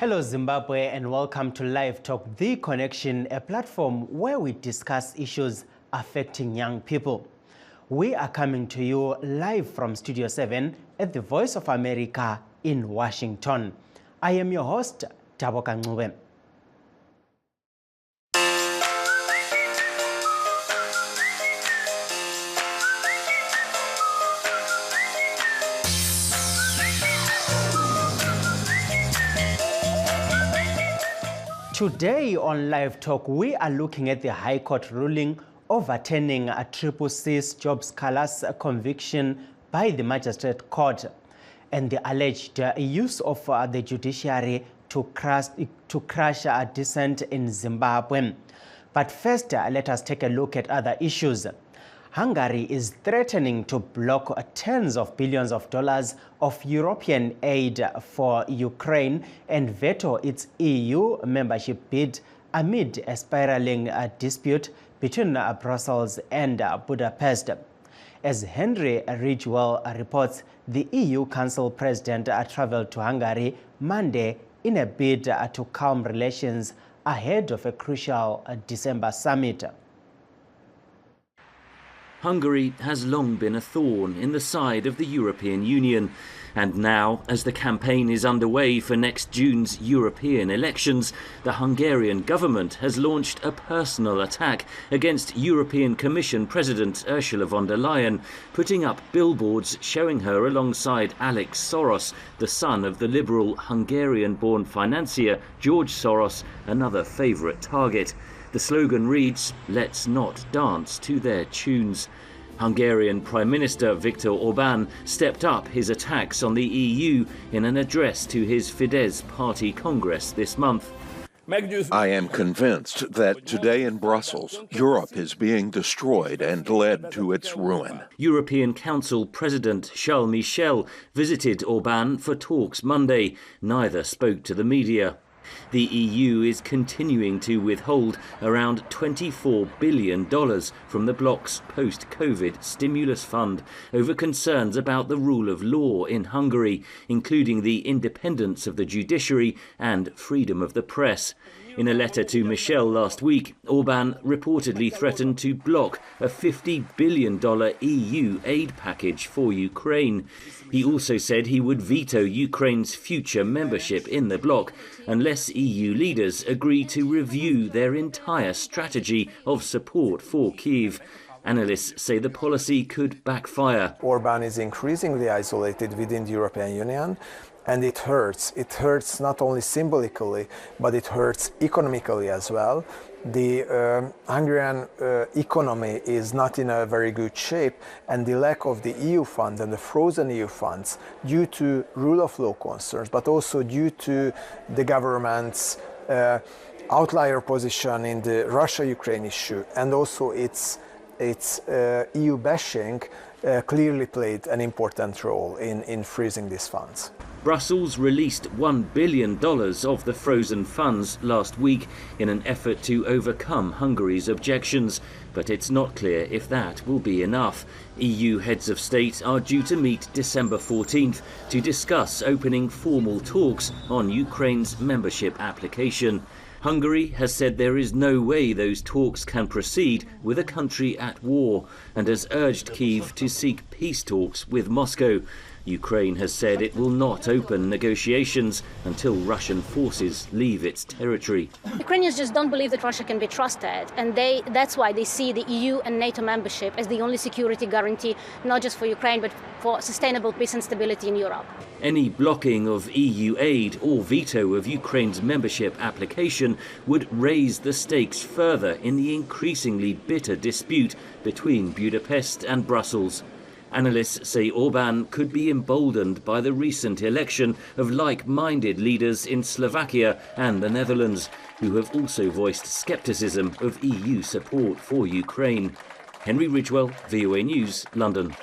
Hello Zimbabwe and welcome to Livetalk, The Connection, a platform where we discuss issues affecting young people. We are coming to you live from Studio 7 at the Voice of America in Washington. I am your host, Taboka Ncube. Today on Livetalk, we are looking at the High Court ruling overturning a CCC's Jobs Kalas conviction by the Magistrate Court and the alleged use of the judiciary to crush dissent in Zimbabwe. But first, let us take a look at other issues. Hungary is threatening to block tens of billions of dollars of European aid for Ukraine and veto its EU membership bid amid a spiraling dispute between Brussels and Budapest. As Henry Ridgewell reports, the EU Council President traveled to Hungary Monday in a bid to calm relations ahead of a crucial December summit. Hungary has long been a thorn in the side of the European Union, and now, as the campaign is underway for next June's European elections, the Hungarian government has launched a personal attack against European Commission President Ursula von der Leyen, putting up billboards showing her alongside Alex Soros, the son of the liberal Hungarian-born financier George Soros, another favourite target. The slogan reads, "Let's not dance to their tunes." Hungarian Prime Minister Viktor Orbán stepped up his attacks on the EU in an address to his Fidesz party Congress this month. I am convinced that today in Brussels, Europe is being destroyed and led to its ruin. European Council President Charles Michel visited Orbán for talks Monday. Neither spoke to the media. The EU is continuing to withhold around $24 billion from the bloc's post-COVID stimulus fund over concerns about the rule of law in Hungary, including the independence of the judiciary and freedom of the press. In a letter to Michel last week, Orbán reportedly threatened to block a $50 billion EU aid package for Ukraine. He also said he would veto Ukraine's future membership in the bloc unless EU leaders agree to review their entire strategy of support for Kyiv. Analysts say the policy could backfire. Orbán is increasingly isolated within the European Union, and it hurts. It hurts not only symbolically, but it hurts economically as well. The Hungarian economy is not in a very good shape, and the lack of the EU fund and the frozen EU funds due to rule of law concerns, but also due to the government's outlier position in the Russia-Ukraine issue, and also its EU bashing clearly played an important role in freezing these funds. Brussels released $1 billion of the frozen funds last week in an effort to overcome Hungary's objections, but it's not clear if that will be enough. EU heads of state are due to meet December 14th to discuss opening formal talks on Ukraine's membership application. Hungary has said there is no way those talks can proceed with a country at war and has urged Kyiv to seek peace talks with Moscow. Ukraine has said it will not open negotiations until Russian forces leave its territory. Ukrainians just don't believe that Russia can be trusted, and that's why they see the EU and NATO membership as the only security guarantee, not just for Ukraine, but for sustainable peace and stability in Europe. Any blocking of EU aid or veto of Ukraine's membership application would raise the stakes further in the increasingly bitter dispute between Budapest and Brussels. Analysts say Orbán could be emboldened by the recent election of like-minded leaders in Slovakia and the Netherlands, who have also voiced scepticism of EU support for Ukraine. Henry Ridgewell, VOA News, London.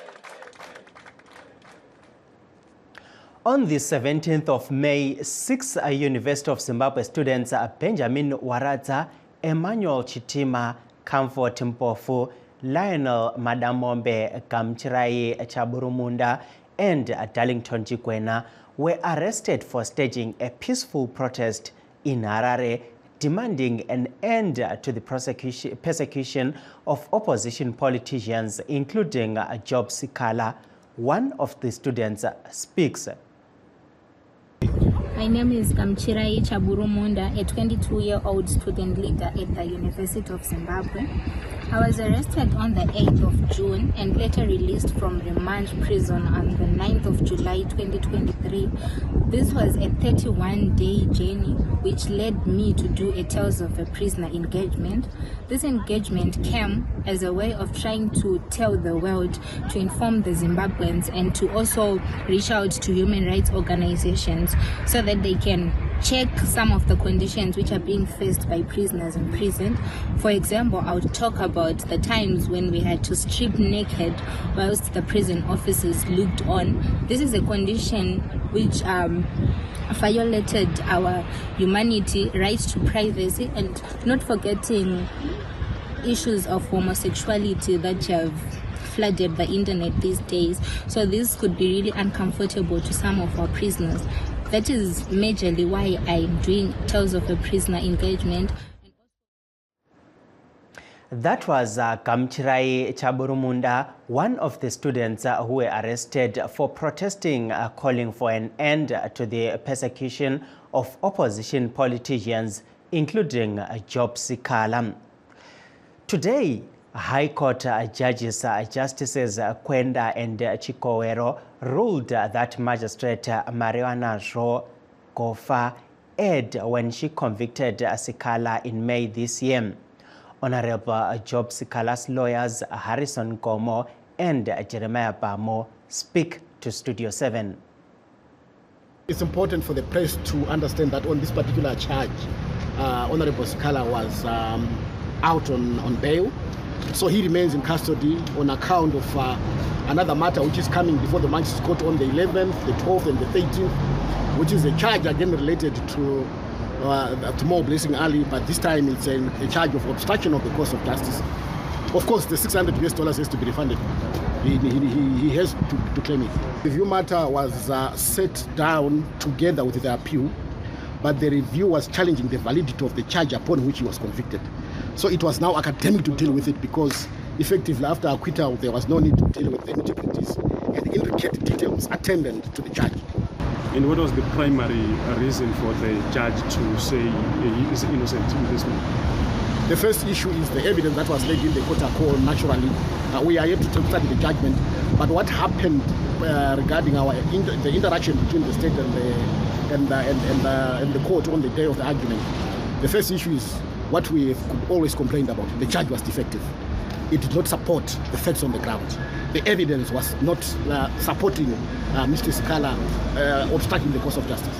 On the 17th of May, 6 University of Zimbabwe students Benjamin Waradza, Emmanuel Chitima, Comfort Mpofu, Lionel Madamombe Kamchirai Chaburumunda, and Darlington Chikwena were arrested for staging a peaceful protest in Harare demanding an end to the persecution of opposition politicians, including Job Sikala. One of the students speaks. My name is Kamchirai Chaburumunda, a 22-year-old student leader at the University of Zimbabwe. I was arrested on the 8th of June and later released from remand prison on the 9th of July 2023. This was a 31-day journey which led me to do a Tales of a Prisoner engagement. This engagement came as a way of trying to tell the world, to inform the Zimbabweans, and to also reach out to human rights organizations so that they can check some of the conditions which are being faced by prisoners in prison. For example, I would talk about the times when we had to strip naked whilst the prison officers looked on. This is a condition which violated our humanity, rights to privacy, and not forgetting issues of homosexuality that have flooded the internet these days. So this could be really uncomfortable to some of our prisoners. That is majorly why I'm doing Tales of a Prisoner engagement. That was Kamchirai Chaburumunda, one of the students who were arrested for protesting, calling for an end to the persecution of opposition politicians, including Job Sikala. Today, High Court judges, Justices Kwenda and Chikowero ruled that Magistrate Marijuana Ro Gofa erred when she convicted Sikala in May this year. Honorable Job Sikala's lawyers Harrison Komo and Jeremiah Bamo speak to Studio 7. It's important for the press to understand that on this particular charge, Honorable Sikala was out on bail. So he remains in custody on account of another matter which is coming before the Magistrates Court on the 11th, the 12th and the 13th, which is a charge again related to Mo Blessing Ali, but this time it's a charge of obstruction of the course of justice. Of course, the $600 has to be refunded. He has to claim it. The review matter was set down together with the appeal, but the review was challenging the validity of the charge upon which he was convicted. So it was now academic to deal with it because effectively after acquittal there was no need to deal with the nitty-gritties and the intricate details attendant to the charge. And what was the primary reason for the judge to say he is innocent in this one? The first issue is the evidence that was laid in the court call. Naturally, we are yet to study the judgment, but what happened regarding the interaction between the state and the court on the day of the argument. The first issue is what we could always complain about. The charge was defective. It did not support the facts on the ground. The evidence was not supporting Mr. Sikala obstructing the course of justice.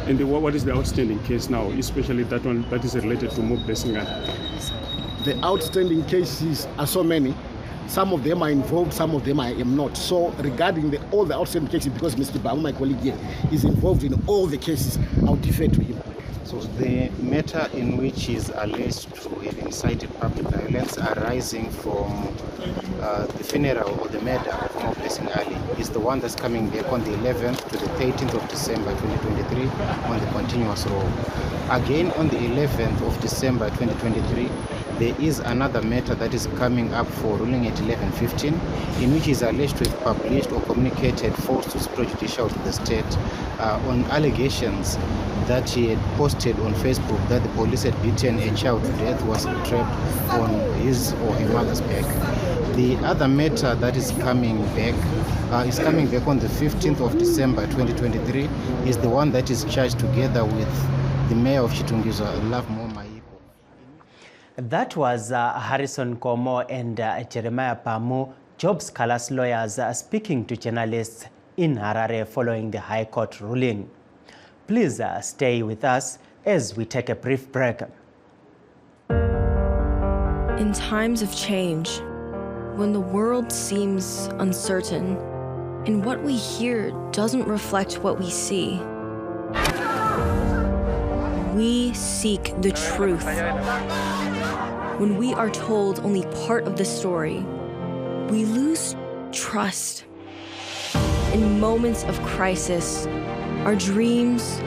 And what is the outstanding case now, especially that one that is related to Mo Blessing Ali? The outstanding cases are so many. Some of them are involved, some of them I am not. So regarding all the outstanding cases, because Mr. Baum, my colleague here, is involved in all the cases, I'll defer to him. So the matter in which he is alleged to have incited public violence arising from the funeral or the murder of Mo Blessing Ali is the one that's coming back on the 11th to the 13th of December 2023 on the continuous roll. Again on the 11th of December 2023, there is another matter that is coming up for ruling at 11:15, in which he is alleged to have published or communicated falsehoods prejudicial to the state on allegations that he had posted on Facebook that the police had beaten a child to death was trapped on his or her mother's back. The other matter that is coming back on the 15th of December 2023 is the one that is charged together with the mayor of Chitungizwa, Love Mo Maipo. That was Harrison Komo and Jeremiah Pamu, Job Sikala's lawyers, speaking to journalists in Harare following the High Court ruling. Please stay with us as we take a brief break. In times of change, when the world seems uncertain and what we hear doesn't reflect what we see, we seek the truth. When we are told only part of the story, we lose trust. in moments of crisis, our dreams,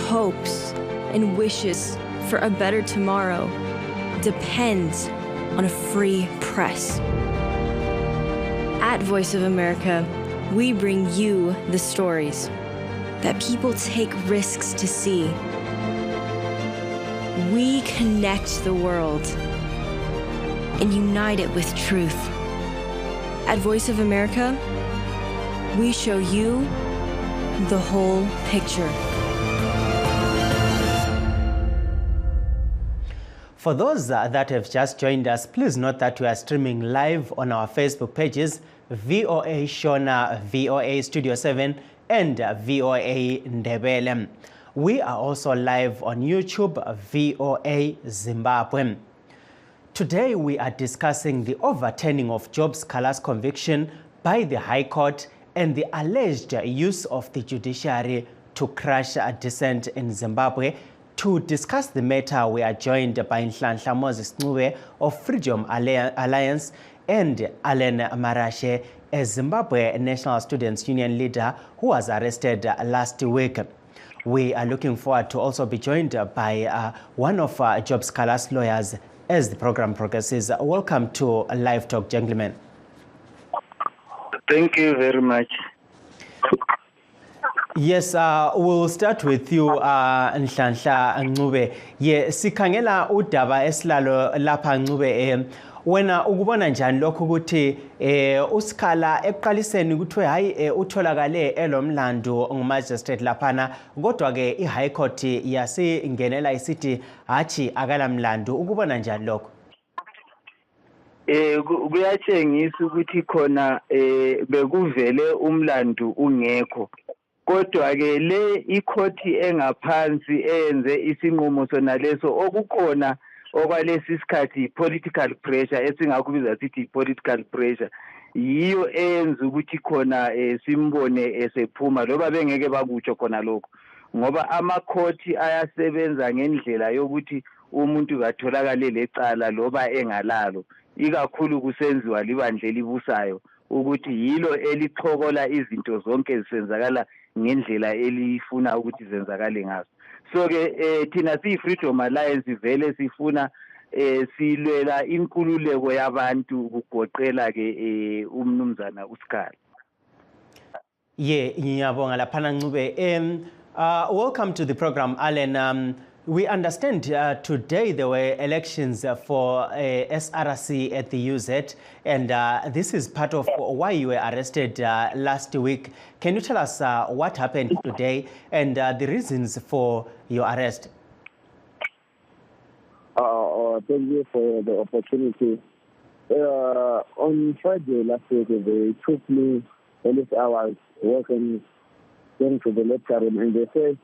hopes, and wishes for a better tomorrow depends on a free press. At Voice of America, we bring you the stories that people take risks to see. We connect the world and unite it with truth. At Voice of America, we show you the whole picture. For those that have just joined us, please note that we are streaming live on our Facebook pages, VOA Shona, VOA Studio 7, and VOA Ndebele. We are also live on YouTube, VOA Zimbabwe. Today we are discussing the overturning of Job Scholars' conviction by the High Court and the alleged use of the judiciary to crush dissent in Zimbabwe. To discuss the matter, we are joined by Nhlanhla Moses Ncube of Freedom Alliance and Alan Marashe, a Zimbabwe National Students Union leader who was arrested last week. We are looking forward to also be joined by one of Job Scholars' lawyers as the program progresses. Welcome to Live Talk, gentlemen. Thank you very much. Yes, we'll start with you, Nhlanhla Ncube. Sikhangela udaba esilalo lapha Ncube. Wena ukubona njani lokho ukuthi usikhala eqaliseni kuthiwe hayi utholakale elomlando ngumagistrate laphana, kodwa ke iHigh Court yasingenela isithi hathi akalamlando. Ukubona njani lokho? Kuyatshengisa ukuthi khona bekuvele umlando ungekho. Kodwa ke le ikhoti engaphansi eyenze isinqumo sona leso okukhona okwalesi sikhathi political pressure esingakubiza sithi political pressure yiyo eyenza ukuthi khona simbone esephuma loba bengeke bakutsho khona lokho, ngoba amakhoti ayasebenza ngendlela yokuthi umuntu katholakale lecala loba engalalo, ikakhulu kusenziwa libandla elibusayo ukuthi yilo elichokola izinto zonke zisenzakala ngendlela elifuna ukuthi zenzakale ngazo. So ke thina siyi-Freedom Alliance vele sifuna silwela inkululeko yabantu kugoqela ke umnumzana uSikhala. Ngiyabonga laphana Ncube. Welcome to the program, Alan. We understand today there were elections for SRC at the UZ, and this is part of why you were arrested last week. Can you tell us what happened today and the reasons for your arrest? Thank you for the opportunity. On Friday last week, they took me, at least I was working, going to the lecture room, and they said,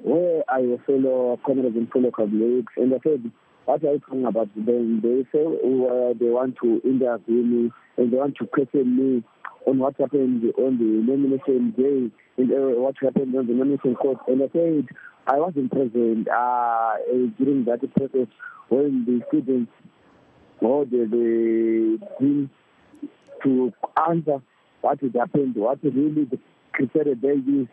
where are your fellow comrades and fellow colleagues? And I said, what are you talking about? Then they say they want to interview me and they want to question me on what happened on the nomination day and what happened on the nomination court. And I said, I wasn't present during that process when the students or the team to answer what had happened, what really the criteria they used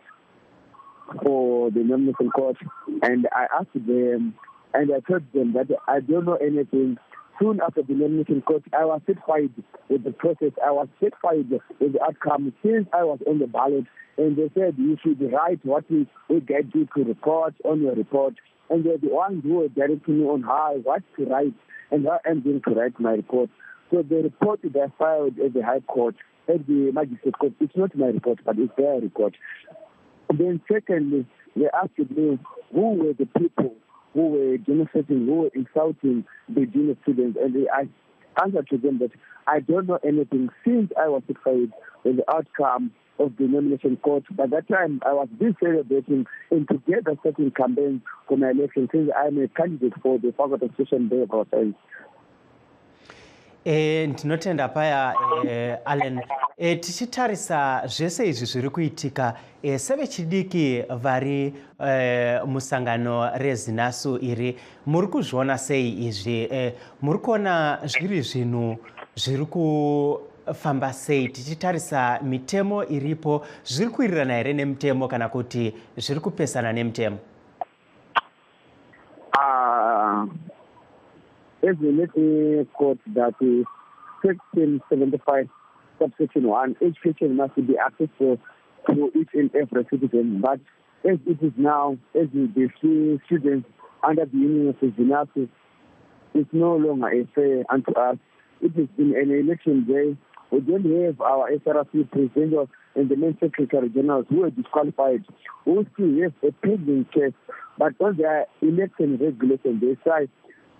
for the nomination court. And I asked them and I told them that I don't know anything. Soon after the nomination court, I was satisfied with the process. I was satisfied with the outcome since I was on the ballot. And they said, you should write what we get you to report on your report. And they're the ones who were directing me on how, what to write and how I'm going to write my report. So the report that I filed at the High Court, at the Magistrate Court, it's not my report, but it's their report. Then secondly, they asked me who were the people who were demonstrating, who were insulting the junior students. And I answered to them that I don't know anything since I was satisfied with the outcome of the nomination court. By that time, I was busy celebrating and together setting campaigns for my election since I'm a candidate for the Faculty of Social and Behavioral Science. Ndinotenda paya Alan, tichitarisa zvese izvi zviri kuitika sevechidiki vari musangano rezinasu iri, muri kuzviona sei izvi? Muri kuona zviri zvinhu zviri famba sei tichitarisa mitemo iripo zviri kuwirirana here nemitemo kana kuti zviri kupesana nemitemo? As we let the court that Section 75, subsection 1, education must be accessible to each and every citizen. But as it is now, as the students under the Union of Zimbabwe, it's no longer a fair unto us. It is in an election day. We don't have our SRC president and the main secretary generals who are disqualified, who still have a pending case. But on their election regulation, they say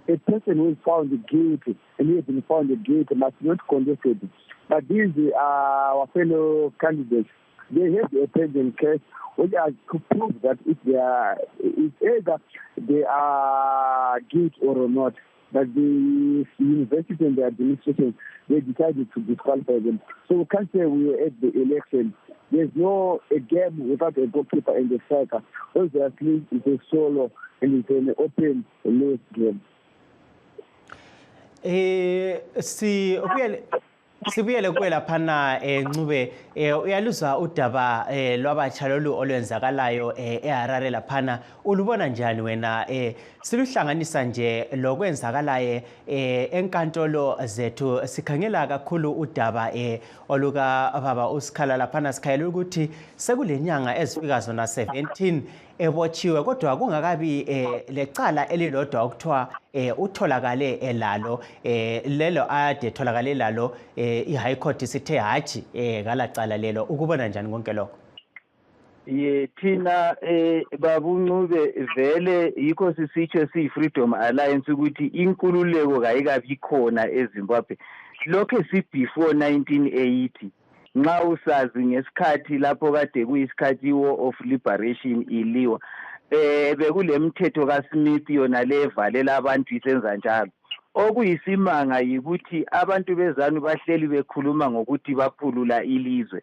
a person who is found guilty and who has been found guilty must not contested. But these are our fellow candidates. They have a pending case which are to prove that if they are, it's either they are guilty or not. But the university and the administration, they decided to disqualify them. So we can't say we were at the election. There's no a game without a goalkeeper and a striker. Obviously, it's a solo and it's an open closed game. Sibuyele kuwela phana Ncube uyaluzwa udaba lwabatsha lolu olwenzakalayo eHarare laphana ulubona njani wena siluhlanganisa nje lokwenzakalaye enkantolo zethu sikhangela kakhulu udaba oluka baba uSikhala laphana sikhayela ukuthi sekulenyanga ezifika zona 17 ebotshiwe kodwa kungakabi lecala elilodwa okuthiwa utholakale elalo lelo ade tholakale lalo iHigh Court sithe hathi ngalacala lelo ukubona njani konke lokho? Thina babu Ncube vele yikho sisitsho siyi-Freedom Alliance ukuthi inkululeko kayikabi khona eZimbabwe lokho before 1980 nxa usazi ngesikhathi lapho kade kuyisikhathi War of Liberation iliwa bekulemthetho kaSmith yona levalela abantu isenza njalo. Okuyisimanga yikuthi abantu bezanu bahleli bekhuluma ngokuthi baphulula ilizwe.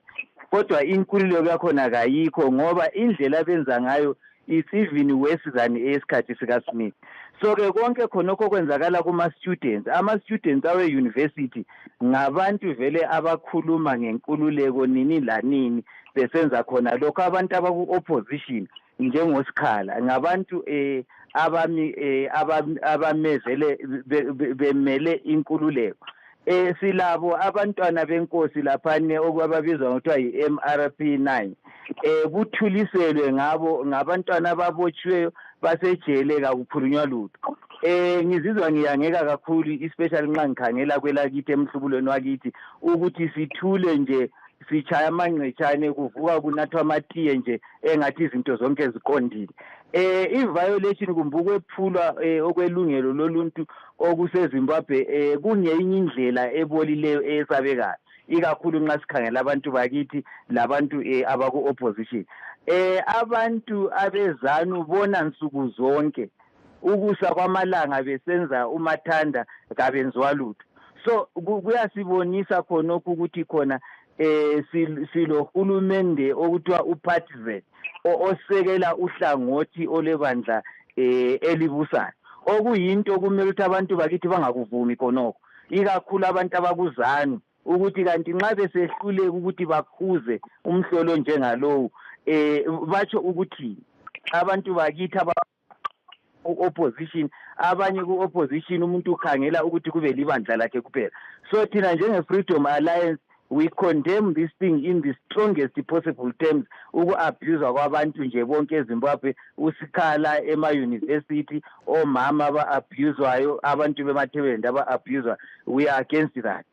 Kodwa inkululeko yakhona kayikho ngoba indlela benza ngayo is even worse than esikhathi sikaSmith. So ke konke khonokho kwenzakala kuma-students. Ama-students awe-university ngabantu vele abakhuluma ngenkululeko nini lanini besenza khona lokho abantu abaku-opposition njengoSikhala ngabantu abamezele bemele inkululeko. Silabo abantwana benkosi laphane okwababizwa ngokuthiwa yi-MRP9 kuthuliselwe ngabo ngabantwana ababotshiweyo basejele kakukhulunywa lutho. Ngizizwa ngiyangeka kakhulu especially nxa ngikhangela kwelakithi emhlubulweni wakithi ukuthi sithule nje sichaya amangcetshane kuvuka kunathwa amatiye nje engathi izinto zonke ziqondile. I-violation kumbuke ephulwa okwelungelo loluntu okuseZimbabwe kungenye indlela ebolileyo esabekayo ikakhulu nxa sikhangela abantu bakithi labantu abaku-opposition. Abantu abezanu bona nsuku zonke ukusa kwamalanga besenza umathanda kabenziwa lutho. So kuyasibonisa khonokho ukuthi khona silohulumende okuthiwa upartisan osekela uhlangothi olebandla elibusayo okuyinto kumele ukuthi abantu bakithi bangakuvumi khonokho ikakhulu abantu abakuzanu ukuthi kanti nxa besehluleka ukuthi bakhuze umhlolo njengalowo batsho ukuthi abantu bakithi opposition abanye ku-opposition umuntu ukhangela ukuthi kube libandla lakhe kuphela. So thina njenge-Freedom Alliance we condemn this thing in the strongest possible terms uku-abuse kwabantu nje bonke eZimbabwe uSikhala ema-university omama aba-abuzwayo abantu bemathebeleni aba-abuzwa. We are against that.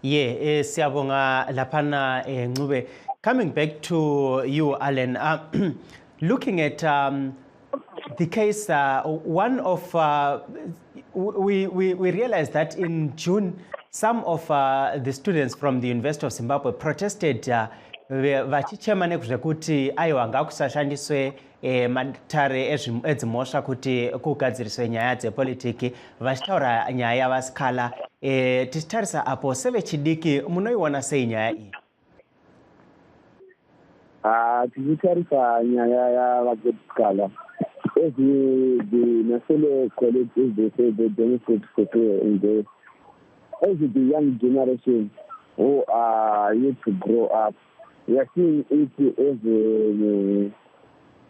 Yeah, siyabonga laphana Ncube. Coming back to you, Alan, looking at the case, one of we realized that in June, some of the students from the University of Zimbabwe protested vachichemane kuti aiwa ngakusashandiswe matare edzimosva kuti kugadziriswe nyaya dzepolitiki vachitaura nyaya yavaSikhala. Tichitarisa apo sevechidiki munoiona sei nyaya iyi? Tichitarisa nyaya yavaSikhala. As the national colleagues, they say they benefit for in the as the young generation who are yet to grow up, we are seeing it as a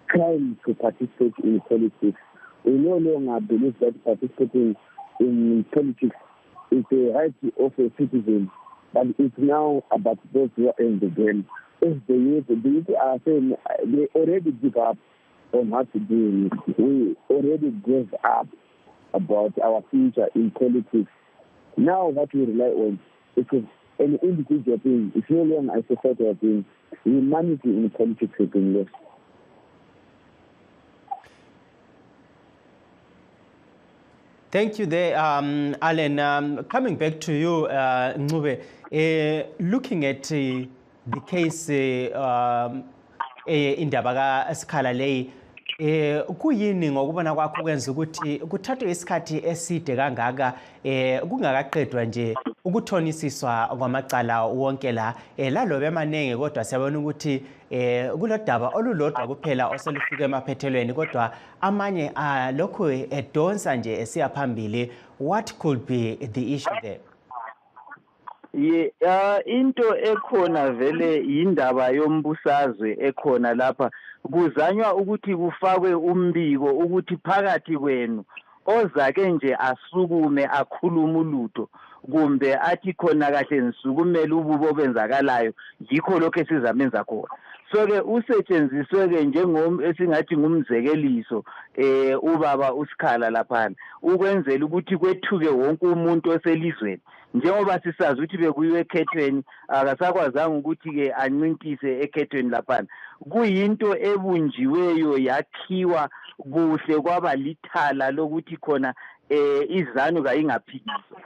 crime to participate in politics. We no longer believe that participating in politics is a right of a citizen, but it's now about those who are in the game. As the youth are saying, they already give up on what to do. We already gave up about our future in politics. Now what we rely on is an individual thing. It's no longer a societal thing. Humanity in politics has been lost. Thank you there, Alan. Coming back to you, Ncube, looking at the case indaba kaSikhala leyi, kuyini ngokubona kwakho kwenza ukuthi kuthathwe isikhathi eside kangaka kungakaqedwa nje ukuthonisiswa kwamacala wonke la lalobe emaningi, kodwa siyabona ukuthi kulodaba olulodwa kuphela oselufika emaphethelweni, kodwa amanye lokhu edonsa nje esiya phambili. What could be the issue there? Into ekhona vele indaba yombusazwe ekhona lapha, kuzanywa ukuthi kufakwe umbiko ukuthi phakathi kwenu ozake nje asukume akhuluma ulutho kumbe athi khona kahle nisukumele ububo benzakalayo, yikho lokho esizamenza khona. So ke usetshenziswe ke esingathi ngumzekeliso ubaba uSikhala lapha ukwenzela ukuthi kwethuke wonke umuntu oselizweni, njengoba sisazi ukuthi bekuyiwe ekhethweni akasakwazanga ukuthi ke ancintise ekhethweni lapha. Kuyinto ebunjiweyo yakhiwa kuhle kwaba lithala lokuthi khona izanu kayingaphikiswa.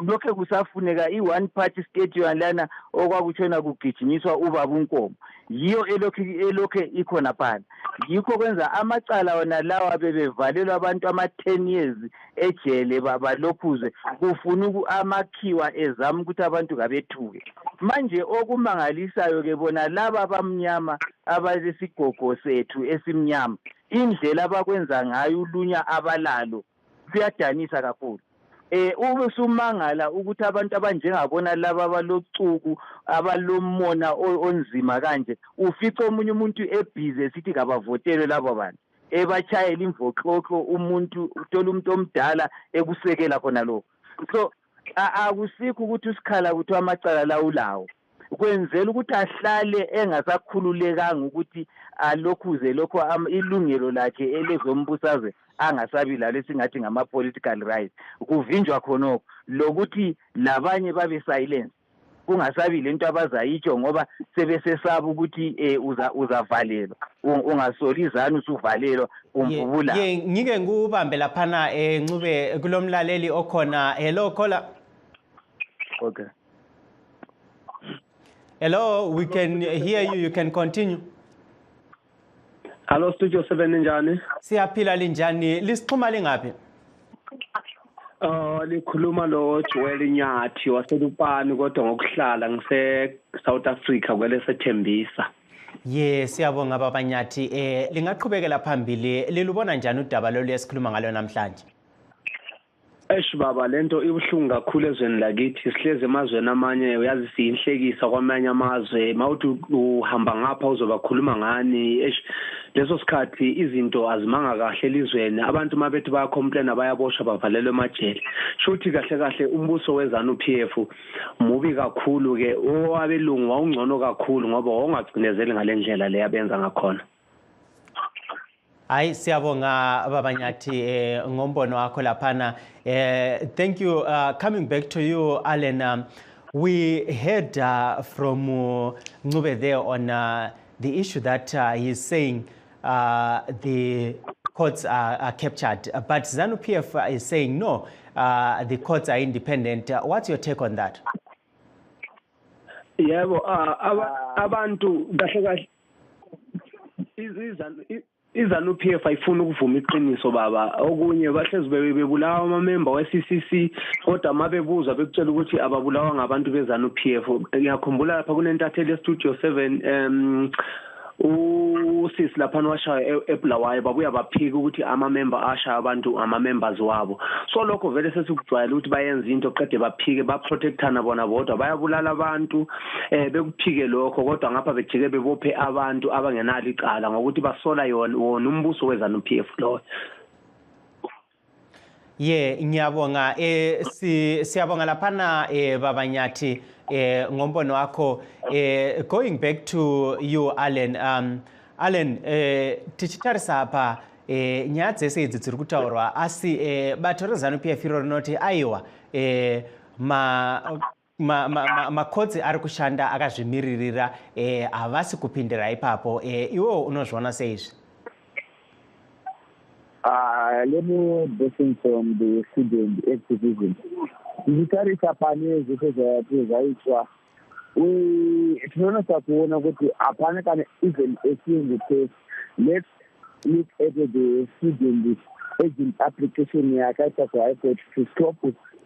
Lokho kusafuneka i-one party state lana okwakutshona kugijinyiswa ubaba uNkomo, yiyo elokhe ikhona phana. Yikho kwenza amacala wona lawa bebevalelwa abantu 10 years ejele balophuzwe, kufuna amakhiwa ezama ukuthi abantu kabethuke. Manje okumangalisayo ke bona laba abamnyama abalesigogo sethu esimnyama, indlela abakwenza ngayo ulunya abalalo kuyadanisa kakhulu. Ube sumangala ukuthi abantu abanjengabona laba abalocuku abalomona onzima kanje, ufica omunye umuntu ebhizi esithi kabavotelwe labo bantu, ebachayela imvoxoxo umuntu uthola umuntu omdala ekusekela khona lokho. So akusikho ukuthi uSikhala ukuthi amacala lawo kwenzela ukuthi ahlale engasakhululekanga ukuthi alokhuze lokho ilungelo lakhe elezombusazwe angasabi lalo esingathi ngama-political rights, kuvinjwa khonokho lokuthi labanye babe silence, kungasabi lento abazayitsho ngoba sebesesaba ukuthi uzavalelwa, ungasoli izanu usuvalelwa umbubula. Ngike ngubambe laphana Ncube kulomlaleli okhona. Hello caller. Okay. Hello, we can hear you. You can continue. Hello Studio 7 njani? Siyaphila linjani? Lisixhuma lingapi? Likhuluma lo Joel Nyathi waselupani kodwa ngokuhlala ngise South Africa kwele sethembisa. Yes, siyabonga baba Nyathi. Lingaqhubekela phambili. Lilubona njani udaba lo lesikhuluma ngalo namhlanje? Baba, lento ibuhlungu kakhulu ezweni lakithi. Sihleze emazweni amanye uyazi siyinhlekisa kwamanye amazwe, mawuthi uhamba ngapha uzobakhuluma ngani. Leso sikhathi izinto azimanga kahle elizweni, abantu mabethi bayacomplaina bayaboshwa bavalelwe emajele. Shuthi kahle umbuso wezanu PF mubi kakhulu ke, owabelungu wawungcono kakhulu ngoba wawungagcinezeli ngalendlela le yabenza ngakhona. Hayi siyabonga baba Nyathi ngombono wakho laphana. Thank you. Coming back to you, Alan, we heard from Ncube there on the issue that he's saying the courts are captured, but ZANU-PF is saying no, the courts are independent. What's your take on that? Yebo, abantu kahle izanu-PF ayifuna ukuvuma iqiniso baba. Okunye bahlezi bebulawa amamemba we-CCC kodwa mabebuzwa bekutshela ukuthi ababulawa ngabantu bezanu-PF. Ngiyakhumbula lapha kunentatheli ye-Studio 7 usisi lapha washaya eBulawayo babuya baphika ukuthi ama-member ashaya abantu ama-members wabo. So lokho vele sesikujwayele ukuthi bayenze into qede baphike baprotectana bona bodwa bayabulala abantu bekuphike lokho kodwa ngapha bejike bebophe abantu abangenalo icala ngokuthi basola wona umbuso weZANU-PF lo. Ngiyabonga siyabonga laphana Babanyathi ngombono wakho going back to you Allen Allen tichitarisa apa nyaya dzese idzi dziri kutaurwa asi bato reZANU-PF iro rinoti aiwa makodzi ari kushanda akazvimiririra havasi kupindira ipapo iwo unozviona seizvi? Let me listen from the student activism. Ndichitarisa pane zvese zvaitwa tinoonesa kuona kuti hapana kana even a single case. Let's look at the student agent application yakaita kuhigh court to stop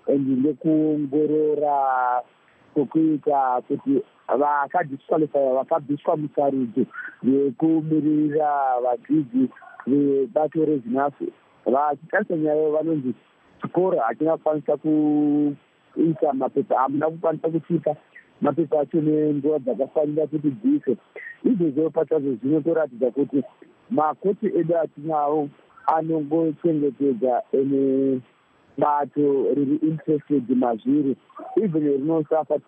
and nekuongorora kwekuita kuti vakadisqualify vakabviswa musarudzo yekumirira vadzidzi vebato rezinafu vachitarisa nyaya vanonzi chikoro hachina kukwanisa kuisa mapepa hamuna kukwanisa kuchipa mapepa acho nenguva dzakafanira kuti dzife. Izvozvo pachazo zvinotoratidza kuti makoti edu atinawo anongochengetedza ene bato riri interested mazviri even rinosafa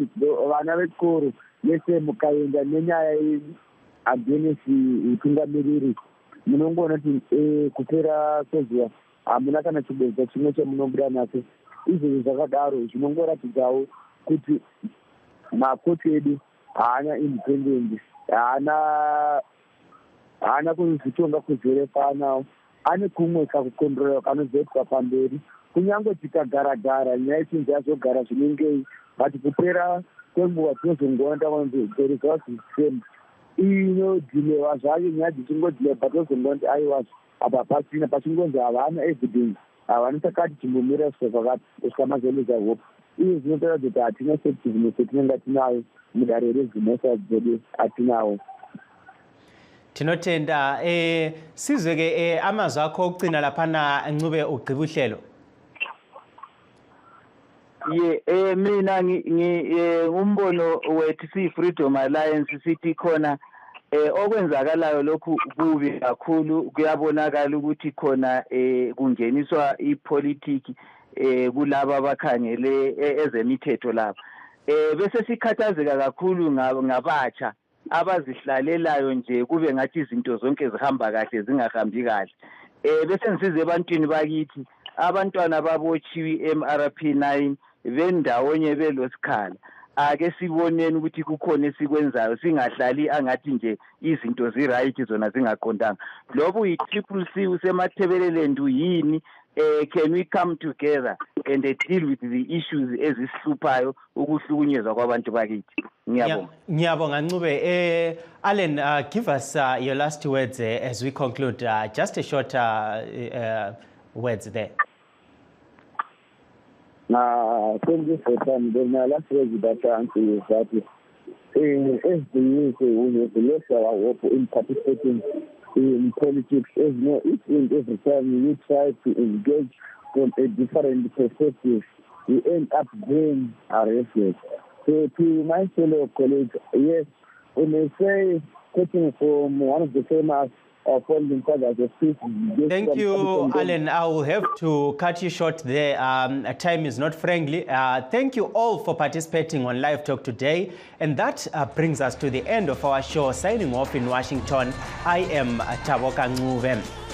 vana vechikoro nese mukaenda nenyaya yedu against utungamiriri munongoona kuti kupera kwezuva hamuna kana chibeza chimwe chemunobuda nacho. Izvozvo zvakadaro zvinongoratidzawo kuti makoti edu haana independence, haana kuzvitonga kuzerefa nawo, ane kumwe kakukondorera kanozoitwa pamberi. Kunyange tikagara nyaya ichinzi yazogara zvinengei but kupera kwenguva tinozongoona takanzi the results is same. Inodhilewa zvayo nyaya dzichingodhilewa but tozongoona kuti aiwazvo apa pasina pachingonzi havana evidence havana takati chimbomira kusvika mazoluza hope. Izvi zvinotaura kuti hatina effectiveness yatinenge tinayo mudare rezvimesa dzedu atinawo. Tinotenda sizwe-ke amazwi akho okucina laphana Ncube ugqiba uhlelo. Mina umbono wethu siyi-Freedom Alliance sithi khona okwenzakalayo lokhu kubi kakhulu. Kuyabonakala ukuthi khona kungeniswa ipolitiki kulaba abakhangele ezemithetho laba. Bese sikhathazeka kakhulu ngabatsha abazihlalelayo nje kube ngathi izinto zonke zihamba kahle zingahambi kahle. Bese ngisize ebantwini bakithi abantwana babotshiwe MRP9 bendawonye belosikhala. Ake siboneni ukuthi kukhona esikwenzayo singahlali angathi nje izinto ziright zona zingaqondanga. Lobu yi-CCC usemathebeleland yini? Can we come together and deal with the issues ezihluphayo ukuhlukunyezwa kwabantu bakithi? Ngiyabonga Ncube. Allen, give us your last words as we conclude. Just a short words there. Thank you for time. My last words that I answer is that as the youth, we have lost our hope in participating in politics. As you know, each and every time we try to engage from a different perspective, we end up being arrested. So to my fellow colleagues, yes, we may say, quoting from one of the famous founding fathers of peace. Thank you, Allen. I will have to cut you short there. Time is not friendly. Thank you all for participating on Live Talk today. And that brings us to the end of our show. Signing off in Washington, I am Taboka Ncube.